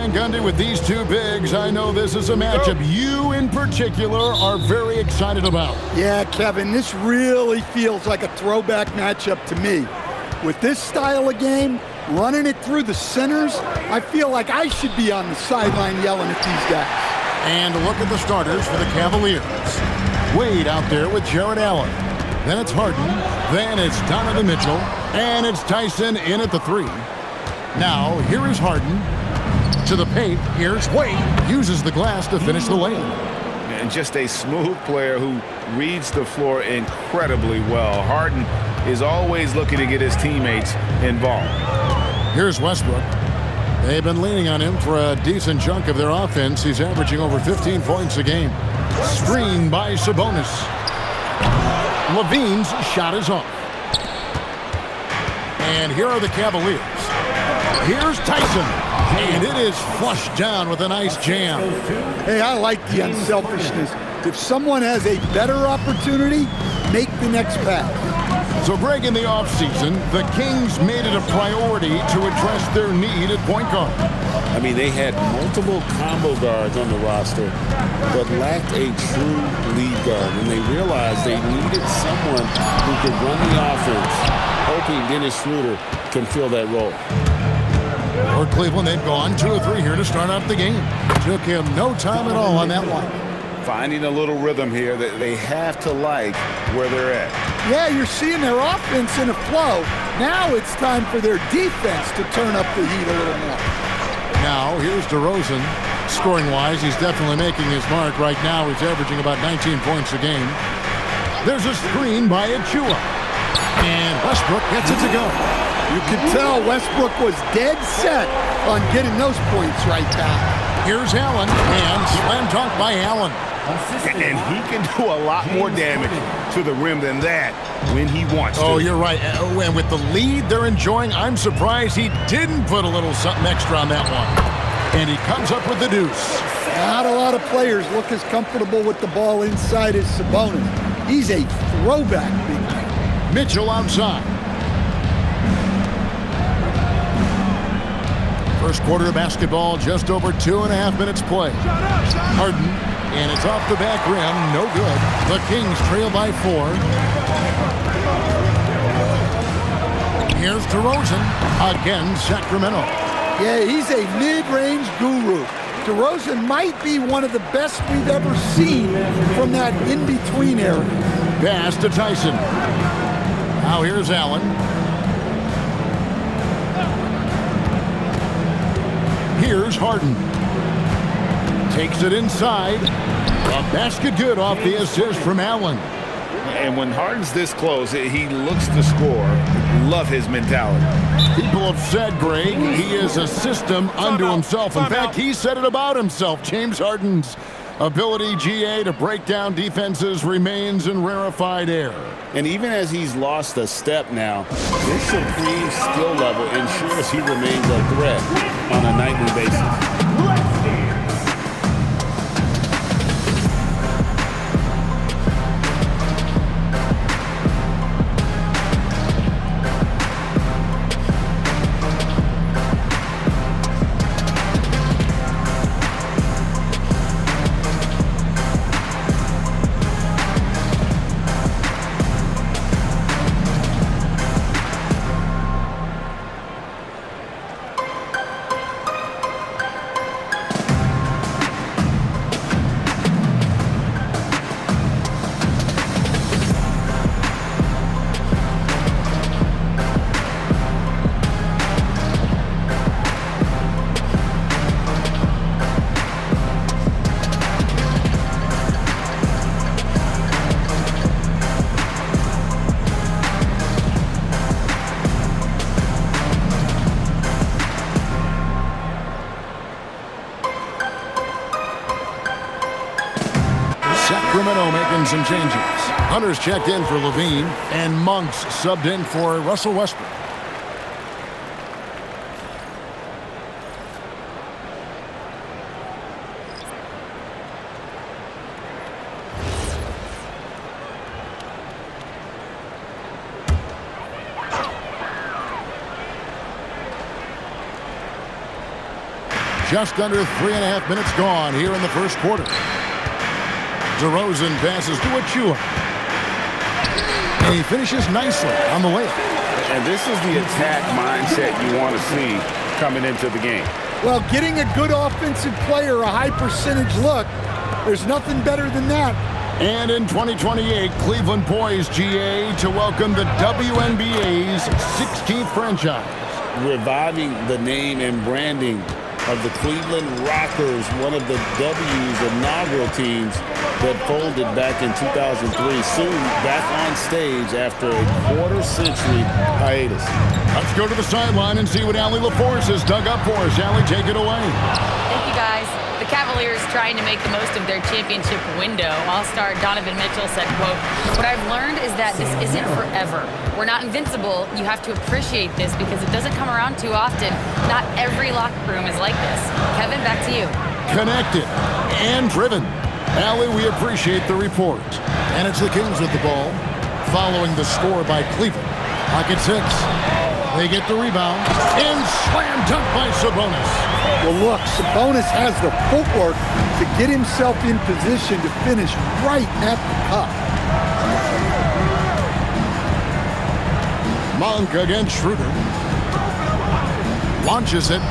And Gundy, with these two bigs, I know this is a matchup you in particular are very excited about. Yeah, Kevin, this really feels like a throwback matchup to me. With this style of game, running it through the centers, I feel like I should be on the sideline yelling at these guys. And look at the starters for the Cavaliers. Wade out there with Jared Allen. Then it's Harden. Then it's Donovan Mitchell. And it's Tyson in at the 3. Now, here is Harden. To the paint, here's Wade. Uses the glass to finish the lane. And just a smooth player who reads the floor incredibly well. Harden is always looking to get his teammates involved. Here's Westbrook. They've been leaning on him for a decent chunk of their offense. He's averaging over 15 points a game. Screen by Sabonis. Levine's shot is off. And here are the Cavaliers. Here's Tyson. And it is flushed down with a nice jam. Hey, I like the unselfishness. If someone has a better opportunity, make the next pass. So, Greg, in the offseason, the Kings made it a priority to address their need at point guard. I mean, they had multiple combo guards on the roster, but lacked a true lead guard. And they realized they needed someone who could run the offense, hoping Dennis Schroeder can fill that role. For Cleveland, they've gone 2 or 3 here to start out the game. Took him no time at all on that one. Finding a little rhythm here that they have to like where they're at. Yeah, you're seeing their offense in a flow. Now it's time for their defense to turn up the heat a little more. Now, here's DeRozan. Scoring-wise, he's definitely making his mark. Right now, he's averaging about 19 points a game. There's a screen by Achua. And Westbrook gets it to go. You could tell Westbrook was dead set on getting those points right now. Here's Allen, and slam dunk by Allen. And he can do a lot more damage to the rim than that when he wants to. Oh, you're right. And with the lead they're enjoying, I'm surprised he didn't put a little something extra on that one. And he comes up with the deuce. Not a lot of players look as comfortable with the ball inside as Sabonis. He's a throwback big man. Mitchell outside. First quarter of basketball, just over 2.5 minutes play. Harden, and it's off the back rim, no good. The Kings trail by 4. Here's DeRozan, again Sacramento. Yeah, he's a mid-range guru. DeRozan might be one of the best we've ever seen from that in-between area. Pass to Tyson. Now here's Allen. Here's Harden. Takes it inside. A basket good off the assist from Allen. And when Harden's this close, he looks to score. Love his mentality. People have said, Greg, he is a system unto himself. In fact, he said it about himself. James Harden's ability, GA, to break down defenses remains in rarefied air. And even as he's lost a step now, this supreme skill level ensures he remains a threat on a nightly basis. Sacramento making some changes. Hunter's checked in for Levine, and Monks subbed in for Russell Westbrook. Just under 3.5 minutes gone here in the first quarter. DeRozan passes to Achua. And he finishes nicely on the layup. And this is the attack mindset you want to see coming into the game. Well, getting a good offensive player a high percentage look, there's nothing better than that. And in 2028, Cleveland poised, GA, to welcome the WNBA's 16th franchise. Reviving the name and branding of the Cleveland Rockers, one of the W's inaugural teams that folded back in 2003, soon back on stage after a quarter-century hiatus. Let's go to the sideline and see what Allie LaForce has dug up for us. Allie, take it away. Thank you, guys. The Cavaliers trying to make the most of their championship window. All-star Donovan Mitchell said, quote, "What I've learned is that this isn't forever. We're not invincible. You have to appreciate this because it doesn't come around too often. Not every locker room is like this." Kevin, back to you. Connected and driven. Allie, we appreciate the report. And it's the Kings with the ball, following the score by Cleveland. Pocket 6. They get the rebound and slam dunk by Sabonis. Well, look, Sabonis has the footwork to get himself in position to finish right at the cup. Monk against Schroeder. Launches it.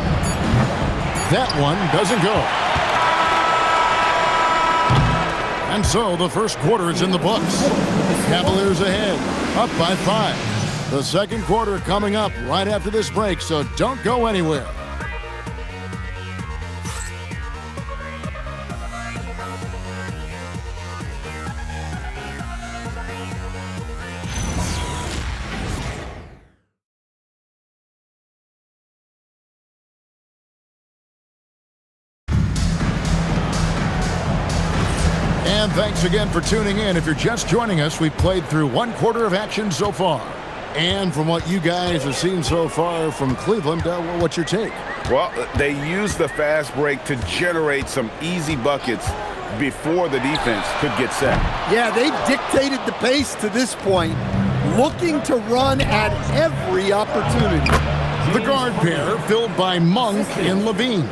That one doesn't go. And so the first quarter is in the books. Cavaliers ahead, up by 5. The second quarter coming up right after this break, so don't go anywhere. And thanks again for tuning in. If you're just joining us, we've played through one quarter of action so far. And from what you guys have seen so far from Cleveland, what's your take? Well, they used the fast break to generate some easy buckets before the defense could get set. Yeah, they've dictated the pace to this point, looking to run at every opportunity. The guard pair filled by Monk and Levine.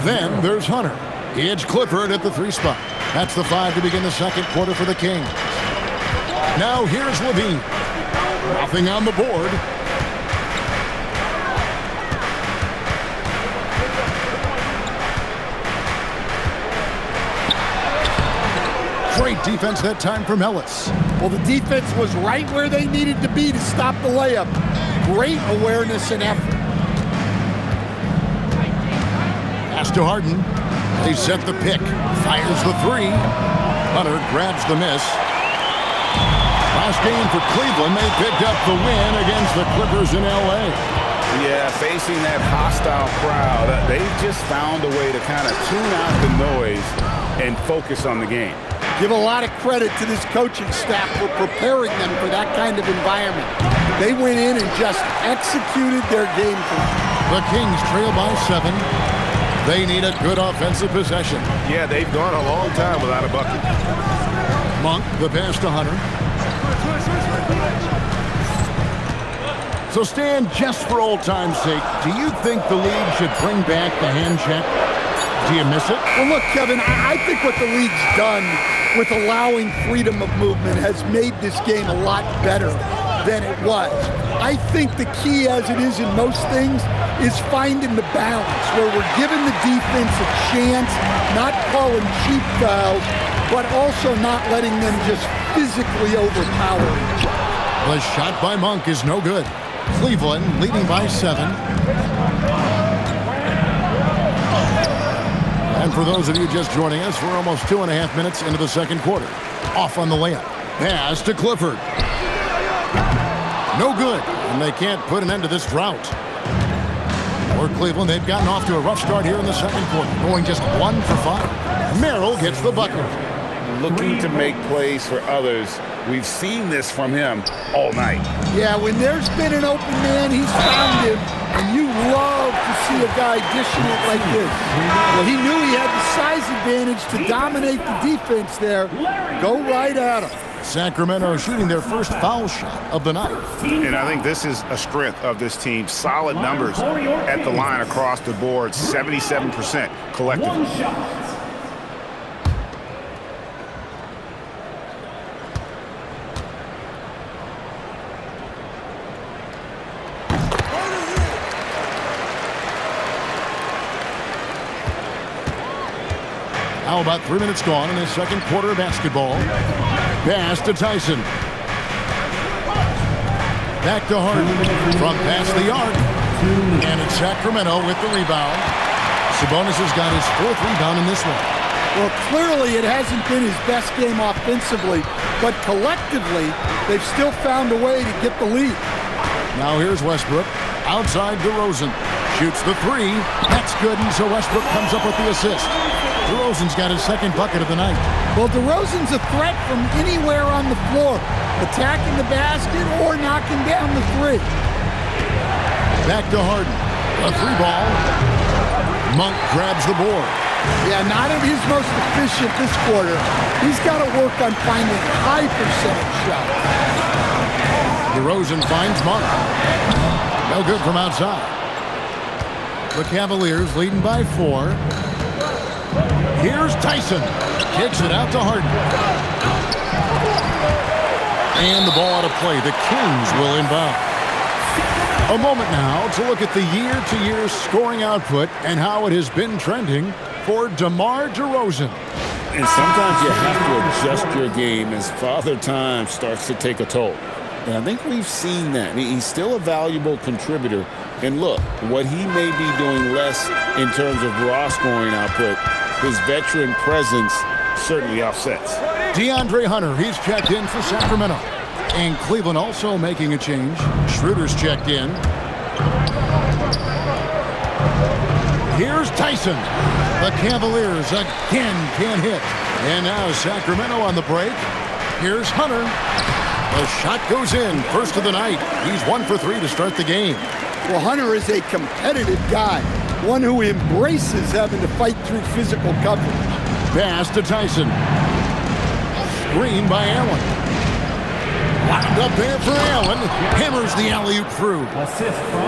Then there's Hunter. It's Clifford at the 3 spot. That's the 5 to begin the second quarter for the Kings. Now here's Levine. Nothing on the board. Great defense that time from Ellis. Well, the defense was right where they needed to be to stop the layup. Great awareness and effort. Pass to Harden. They set the pick. Fires the 3. Hunter grabs the miss. Last game for Cleveland, they picked up the win against the Clippers in L.A. Yeah, facing that hostile crowd, they just found a way to kind of tune out the noise and focus on the game. Give a lot of credit to this coaching staff for preparing them for that kind of environment. They went in and just executed their game plan. The Kings trail by 7. They need a good offensive possession. Yeah, they've gone a long time without a bucket. Monk, the pass to Hunter. So, Stan, just for old time's sake, do you think the league should bring back the hand check? Do you miss it? Well, look, Kevin, I think what the league's done with allowing freedom of movement has made this game a lot better than it was. I think the key, as it is in most things, is finding the balance where we're giving the defense a chance, not calling cheap fouls, but also not letting them just physically overpower each other. The shot by Monk is no good. Cleveland leading by 7. And for those of you just joining us, we're almost 2.5 minutes into the second quarter. Off on the layup. Pass to Clifford. No good, and they can't put an end to this drought. For Cleveland, they've gotten off to a rough start here in the second quarter, going just 1 for 5. Merrill gets the bucket. Looking to make plays for others. We've seen this from him all night. Yeah, when there's been an open man, he's found him, and you love to see a guy dishing it like this. Well, he knew he had the size advantage to dominate the defense there. Go right at him. Sacramento shooting their first foul shot of the night. And I think this is a strength of this team. Solid numbers at the line across the board, 77% collectively. Now about 3 minutes gone in the second quarter of basketball. Pass to Tyson. Back to Harden. From past the arc. And it's Sacramento with the rebound. Sabonis has got his 4th rebound in this one. Well, clearly it hasn't been his best game offensively, but collectively, they've still found a way to get the lead. Now here's Westbrook. Outside DeRozan. Shoots the 3. That's good, and so Westbrook comes up with the assist. DeRozan's got his 2nd bucket of the night. Well, DeRozan's a threat from anywhere on the floor, attacking the basket or knocking down the 3. Back to Harden. A 3 ball. Monk grabs the board. Yeah, not at his most efficient this quarter. He's got to work on finding high percentage shots. DeRozan finds Monk. No good from outside. The Cavaliers leading by 4. Here's Tyson. Kicks it out to Harden. And the ball out of play. The Kings will inbound. A moment now to look at the year-to-year scoring output and how it has been trending for DeMar DeRozan. And sometimes you have to adjust your game as Father Time starts to take a toll. And I think we've seen that. He's still a valuable contributor. And look, what he may be doing less in terms of raw scoring output, his veteran presence certainly offsets. DeAndre Hunter, he's checked in for Sacramento. And Cleveland also making a change. Schroeder's checked in. Here's Tyson. The Cavaliers again can't hit. And now Sacramento on the break. Here's Hunter. The shot goes in. First of the night. He's 1 for 3 to start the game. Well, Hunter is a competitive guy, one who embraces having to fight through physical coverage. Pass to Tyson. Screen by Allen. Wound up there for Allen. Hammers the alley-oop through.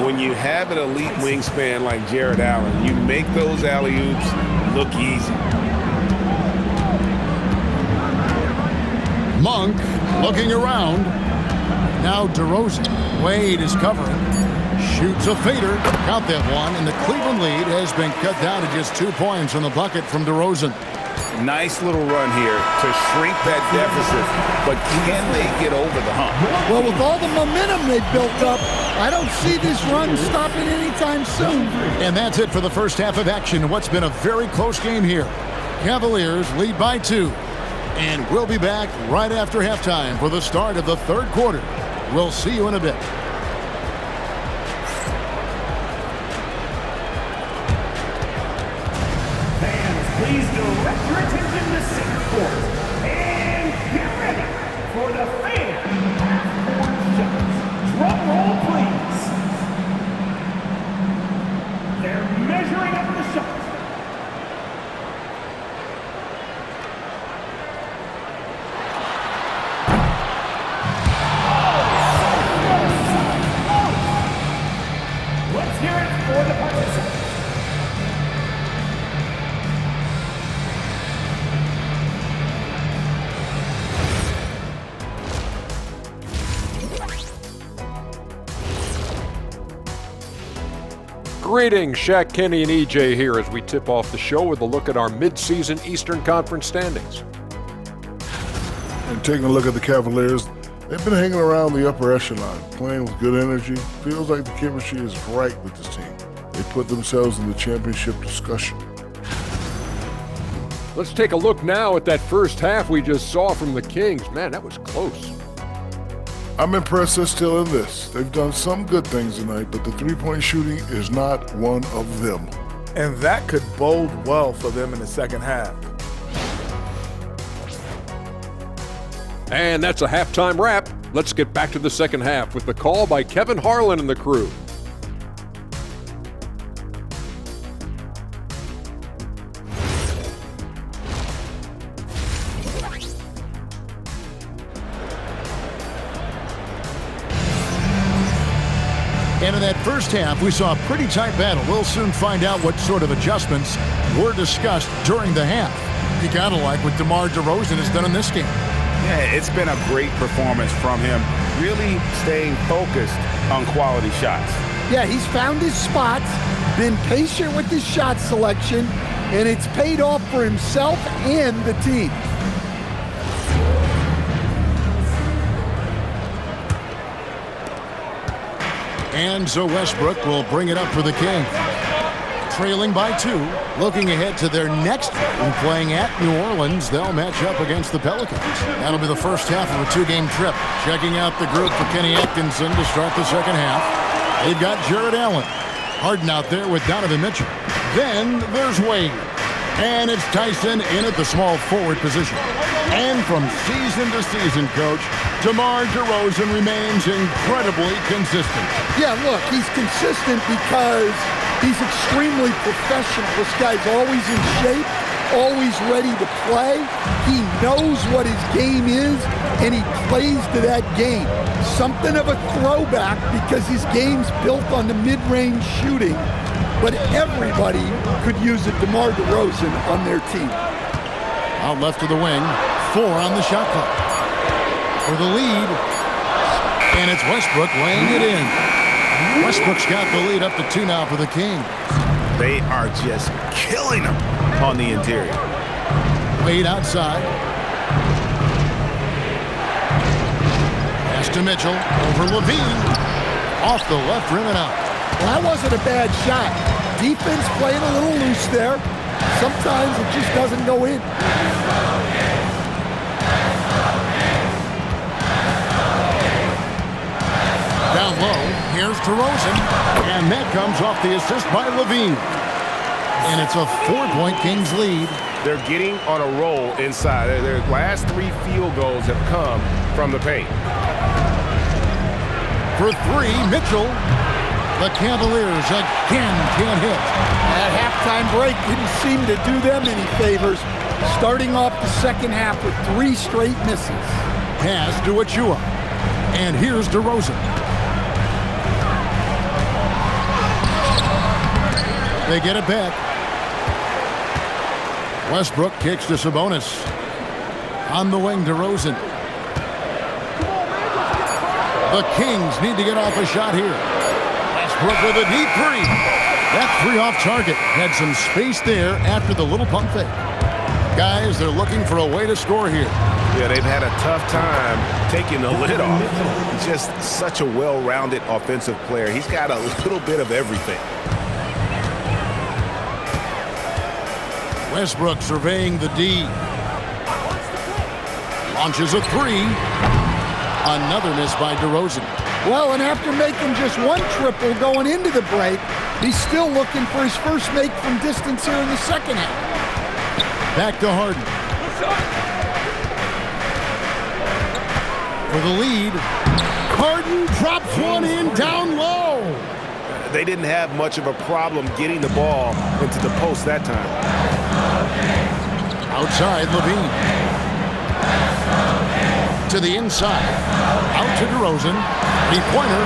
When you have an elite wingspan like Jared Allen, you make those alley-oops look easy. Monk looking around. Now DeRozan. Wade is covering. Shoots a fader. Count that one. And the Cleveland lead has been cut down to just 2 points on the bucket from DeRozan. Nice little run here to shrink that deficit, but can they get over the hump? Well, with all the momentum they've built up, I don't see this run stopping anytime soon. And that's it for the first half of action in what's been a very close game here. Cavaliers lead by 2. And we'll be back right after halftime for the start of the 3rd quarter. We'll see you in a bit. Please direct your attention to center court and get ready for the fan half-court shots. Drum roll, please. They're measuring up the shots. Let's hear it for the participants. Greetings, Shaq Kenny and EJ here as we tip off the show with a look at our mid-season Eastern Conference standings. And taking a look at the Cavaliers, they've been hanging around the upper echelon, playing with good energy. Feels like the chemistry is right with this team. They put themselves in the championship discussion. Let's take a look now at that first half we just saw from the Kings. Man, that was close. I'm impressed they're still in this. They've done some good things tonight, but the three-point shooting is not one of them. And that could bode well for them in the second half. And that's a halftime wrap. Let's get back to the second half with the call by Kevin Harlan and the crew. And in that first half, we saw a pretty tight battle. We'll soon find out what sort of adjustments were discussed during the half. You gotta like what DeMar DeRozan has done in this game. Yeah, it's been a great performance from him, really staying focused on quality shots. Yeah, he's found his spots, been patient with his shot selection, and it's paid off for himself and the team. And so Westbrook will bring it up for the Kings. Trailing by 2, looking ahead to their next game, playing at New Orleans. They'll match up against the Pelicans. That'll be the first half of a 2-game trip. Checking out the group for Kenny Atkinson to start the second half. They've got Jarrett Allen. Harden out there with Donovan Mitchell. Then there's Wade. And it's Tyson in at the small forward position. And from season to season, Coach, DeMar DeRozan remains incredibly consistent. Yeah, look, he's consistent because he's extremely professional. This guy's always in shape, always ready to play. He knows what his game is, and he plays to that game. Something of a throwback because his game's built on the mid-range shooting, but everybody could use a DeMar DeRozan on their team. Out left to the wing, 4 on the shot clock. For the lead, and it's Westbrook laying it in. Westbrook's got the lead up to 2 now for the Kings. They are just killing them on the interior. Wade outside. Pass to Mitchell, over Levine. Off the left rim and out. Well, that wasn't a bad shot. Defense playing a little loose there. Sometimes it just doesn't go in. Down low, here's DeRozan, and that comes off the assist by Levine. And it's a 4-point Kings lead. They're getting on a roll inside. Their last 3 field goals have come from the paint. For 3, Mitchell. The Cavaliers again can't hit. That halftime break didn't seem to do them any favors. Starting off the second half with 3 straight misses. Pass to Achua. And here's DeRozan. They get it back. Westbrook kicks to Sabonis. On the wing, DeRozan. The Kings need to get off a shot here. Westbrook with a deep 3. That 3 off target. Had some space there after the little pump fake. Guys, they're looking for a way to score here. Yeah, they've had a tough time taking the lid off. He's just such a well-rounded offensive player. He's got a little bit of everything. Westbrook surveying the D. Launches a 3. Another miss by DeRozan. Well, and after making just 1 triple going into the break, he's still looking for his first make from distance here in the second half. Back to Harden. For the lead, Harden drops one in down low. They didn't have much of a problem getting the ball into the post that time. Outside, Levine. To the inside. Out to DeRozan. Three-pointer.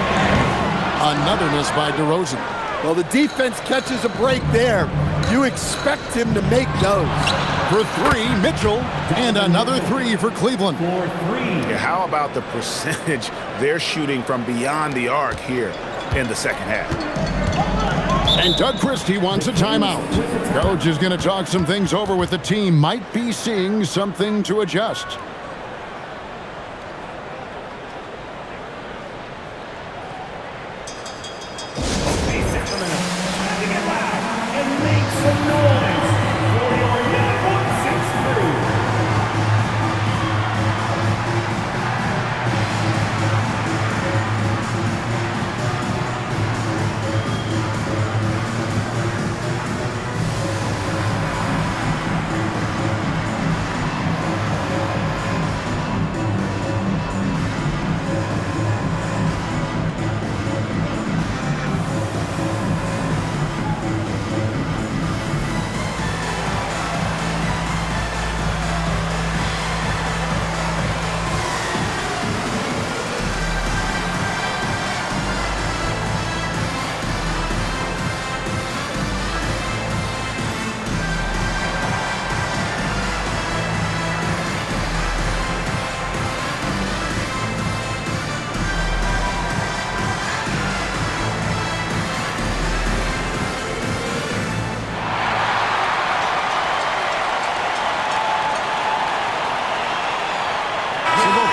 Another miss by DeRozan. Well, the defense catches a break there. You expect him to make those. For 3, Mitchell. And another 3 for Cleveland. Yeah, how about the percentage they're shooting from beyond the arc here in the second half? And Doug Christie wants a timeout. Coach is going to talk some things over with the team. Might be seeing something to adjust.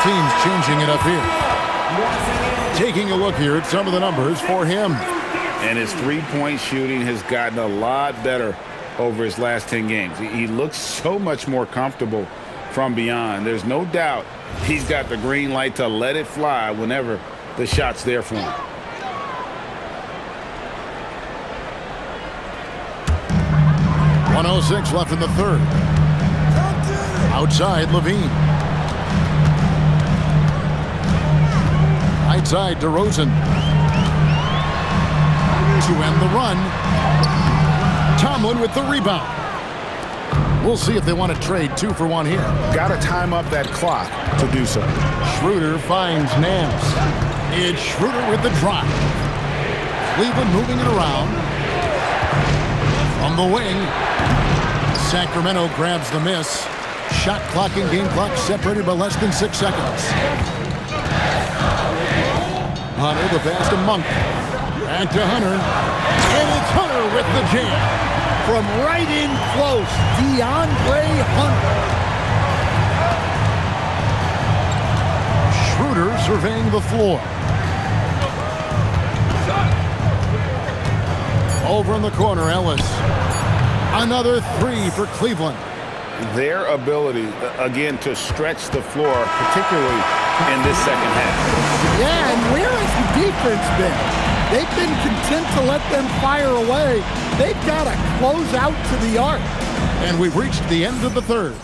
team's changing it up here. Taking a look here at some of the numbers for him. And his three-point shooting has gotten a lot better over his last 10 games. He looks so much more comfortable from beyond. There's no doubt he's got the green light to let it fly whenever the shot's there for him. .106 left in the third. Outside, Levine. Right side, DeRozan. To end the run, Tomlin with the rebound. We'll see if they want to trade 2 for 1 here. Got to time up that clock to do so. Schroeder finds Nance. It's Schroeder with the drive. Cleveland moving it around. From the wing, Sacramento grabs the miss. Shot clock and game clock separated by less than 6 seconds. Hunter, the pass to Monk. Back to Hunter. And it's Hunter with the jam. From right in close, DeAndre Hunter. Schroeder surveying the floor. Over in the corner, Ellis. Another 3 for Cleveland. Their ability, again, to stretch the floor, particularly in this second half. Yeah, and where has the defense been? They've been content to let them fire away. They've got to close out to the arc. And we've reached the end of the third.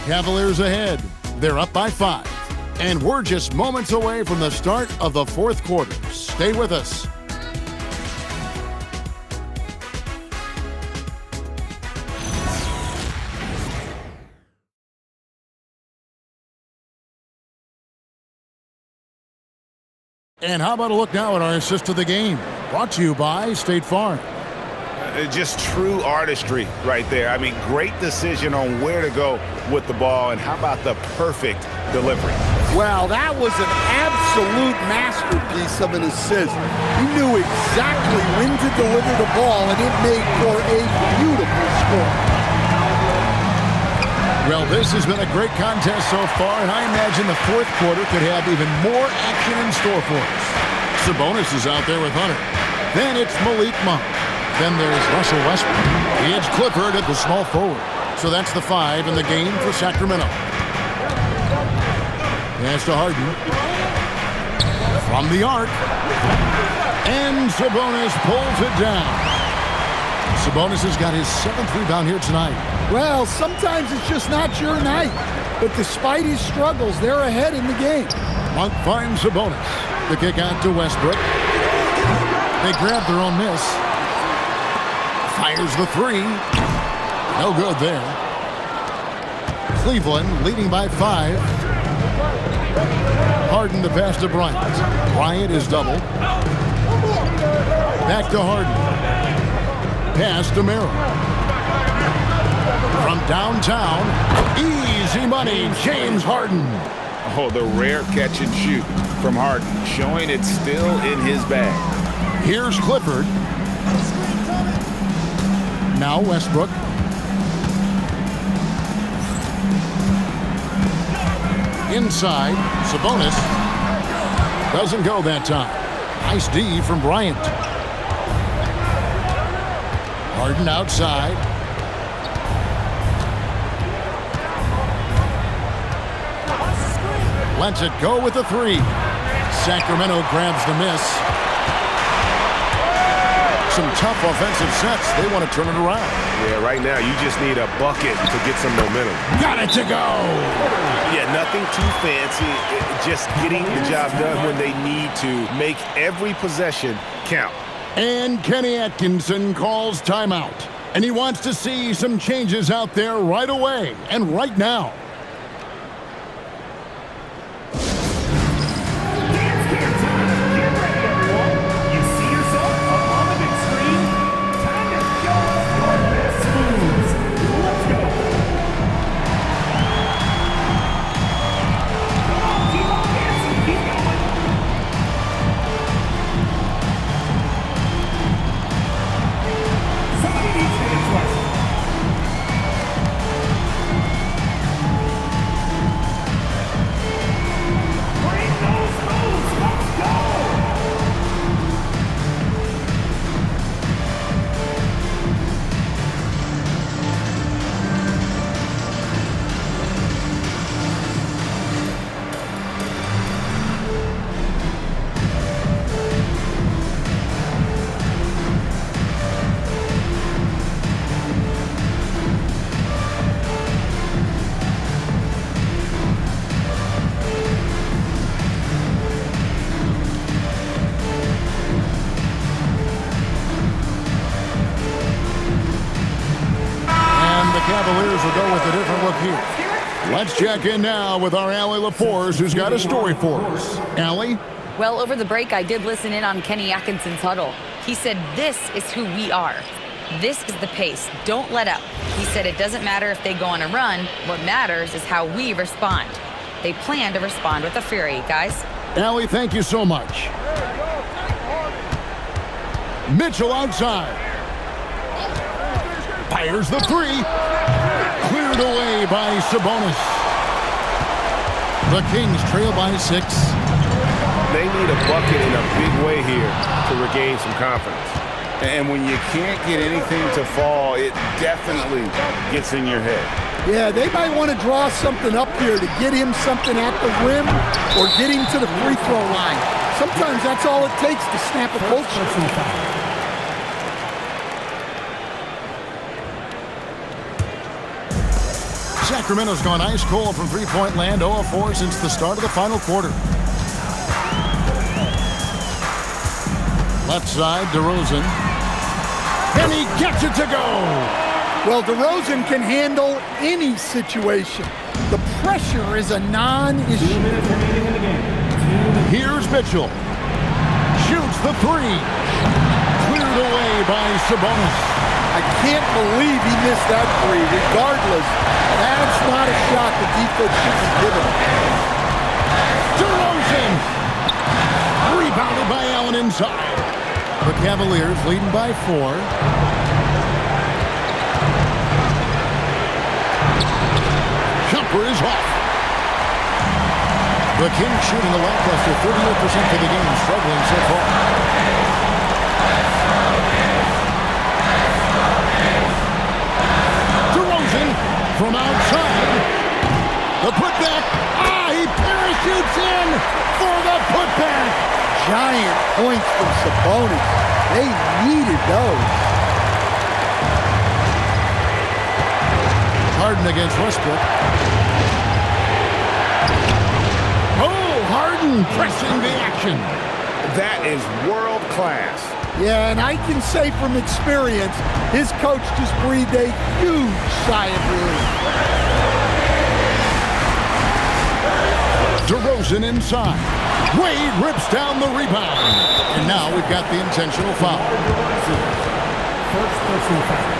Cavaliers ahead. They're up by 5. And we're just moments away from the start of the fourth quarter. Stay with us. And how about a look now at our assist of the game? Brought to you by State Farm. Just true artistry right there. I mean, great decision on where to go with the ball, and how about the perfect delivery? Well, that was an absolute masterpiece of an assist. He knew exactly when to deliver the ball, and it made for a beautiful score. Well, this has been a great contest so far, and I imagine the fourth quarter could have even more action in store for us. Sabonis is out there with Hunter. Then it's Malik Monk. Then there's Russell Westbrook. It's Clifford at the small forward. So that's the 5 in the game for Sacramento. Pass to Harden. From the arc. And Sabonis pulls it down. Sabonis has got his 7th rebound here tonight. Well, sometimes it's just not your night. But despite his struggles, they're ahead in the game. Monk finds Sabonis. The kick out to Westbrook. They grab their own miss. Fires the 3. No good there. Cleveland leading by 5. Harden the pass to Bryant. Bryant is doubled. Back to Harden. Pass to Merrill. From downtown, easy money, James Harden. Oh, the rare catch and shoot from Harden, showing it's still in his bag. Here's Clifford. Now Westbrook. Inside, Sabonis. Doesn't go that time. Nice D from Bryant. Harden outside. Lets it go with the 3. Sacramento grabs the miss. Some tough offensive sets. They want to turn it around. Yeah, right now you just need a bucket to get some momentum. Got it to go. Yeah, nothing too fancy. Just getting the job done when they need to. Make every possession count. And Kenny Atkinson calls timeout. And he wants to see some changes out there right away and right now. Cavaliers will go with a different look here. Let's check in now with our Allie LaForce, who's got a story for us. Allie? Well, over the break, I did listen in on Kenny Atkinson's huddle. He said, this is who we are. This is the pace. Don't let up. He said it doesn't matter if they go on a run. What matters is how we respond. They plan to respond with a fury, guys. Allie, thank you so much. Mitchell outside. Fires the three. Cleared away by Sabonis. The Kings trail by 6. They need a bucket in a big way here to regain some confidence. And when you can't get anything to fall, it definitely gets in your head. Yeah, they might want to draw something up here to get him something at the rim or get him to the free throw line. Sometimes that's all it takes to snap a culture. Sacramento's gone ice cold from three-point land, 0 of 4 since the start of the final quarter. Left side, DeRozan. And he gets it to go. Well, DeRozan can handle any situation. The pressure is a non-issue. Here's Mitchell. Shoots the three. Cleared away by Sabonis. I can't believe he missed that three. Regardless, that's not a shot the defense should be given. DeRozan. Rebounded by Allen inside. The Cavaliers leading by 4. Jumper is off. The Kings shooting a lackluster 38% for the game, struggling so far. DeRozan from outside. The putback. He parachutes in for the putback. Giant points from Sabonis. They needed those. Harden against Westbrook. Harden pressing the action. That is world class. Yeah, and I can say from experience, his coach just breathed a huge sigh of relief. DeRozan inside. Wade rips down the rebound. And now we've got the intentional foul. First personal foul.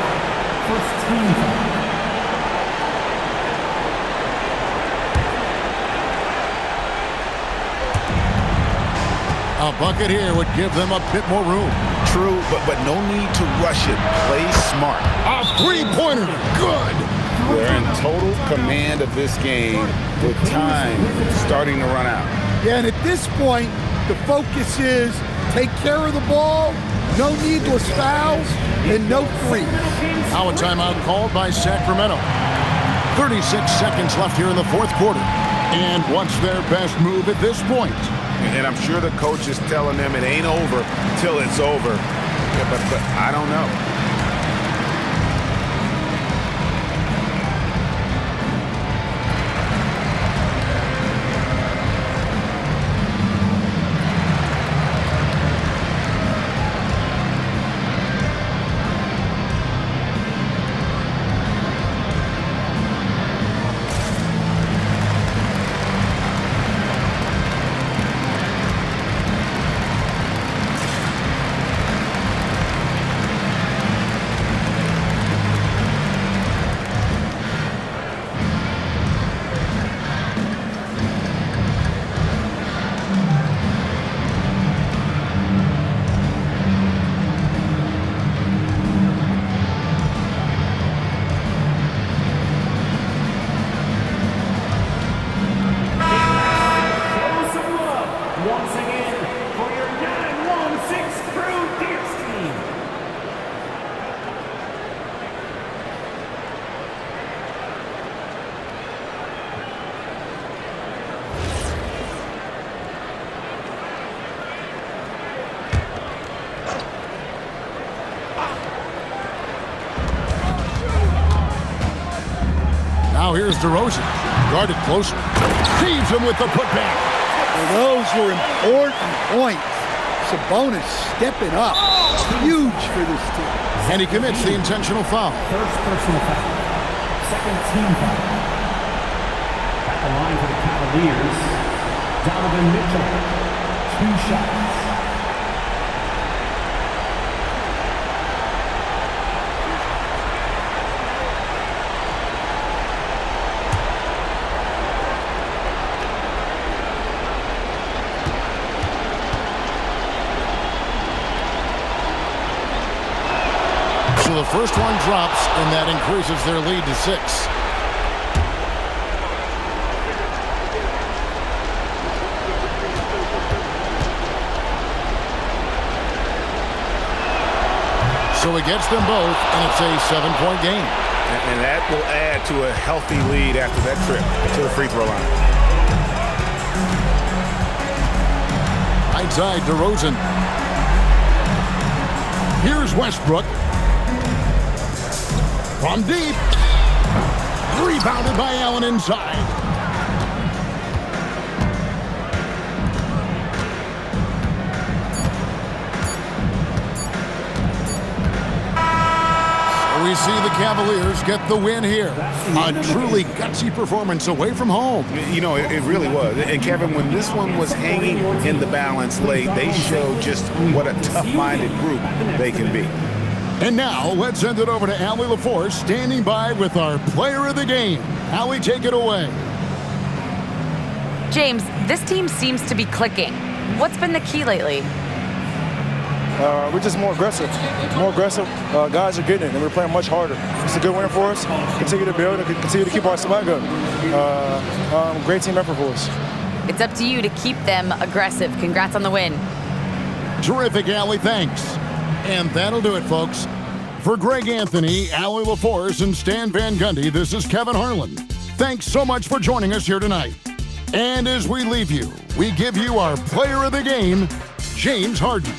First team foul. A bucket here would give them a bit more room. True, but no need to rush it. Play smart. A three-pointer. Good. They're in total command of this game with time starting to run out. Yeah, and at this point, the focus is take care of the ball, no needless fouls, and no threes. Now a timeout called by Sacramento. 36 seconds left here in the fourth quarter. And what's their best move at this point? And I'm sure the coach is telling them it ain't over till it's over. Yeah, but I don't know. Now here's DeRozan. Guarded closer. Saves him with the putback. Well, those were important points. Sabonis stepping up. Huge for this team. And he commits the intentional foul. First personal foul. second team foul. At the line for the Cavaliers, Donovan Mitchell, 2 shots. So the first one drops, and that increases their lead to 6. So it gets them both, and it's a 7-point game. And that will add to a healthy lead after that trip to the free throw line. Right side, DeRozan. Here's Westbrook. From deep. Rebounded by Allen inside. So we see the Cavaliers get the win here. A truly gutsy performance away from home. You know, it really was. And Kevin, when this one was hanging in the balance late, they showed just what a tough-minded group they can be. And now, let's send it over to Allie LaForce, standing by with our player of the game. Allie, take it away. James, this team seems to be clicking. What's been the key lately? We're just more aggressive. Guys are getting it, and we're playing much harder. It's a good win for us. Continue to build and continue to keep our swag up. Great team effort for us. It's up to you to keep them aggressive. Congrats on the win. Terrific, Allie. Thanks. And that'll do it, folks. For Greg Anthony, Allie LaForce, and Stan Van Gundy, this is Kevin Harlan. Thanks so much for joining us here tonight. And as we leave you, we give you our player of the game, James Harden.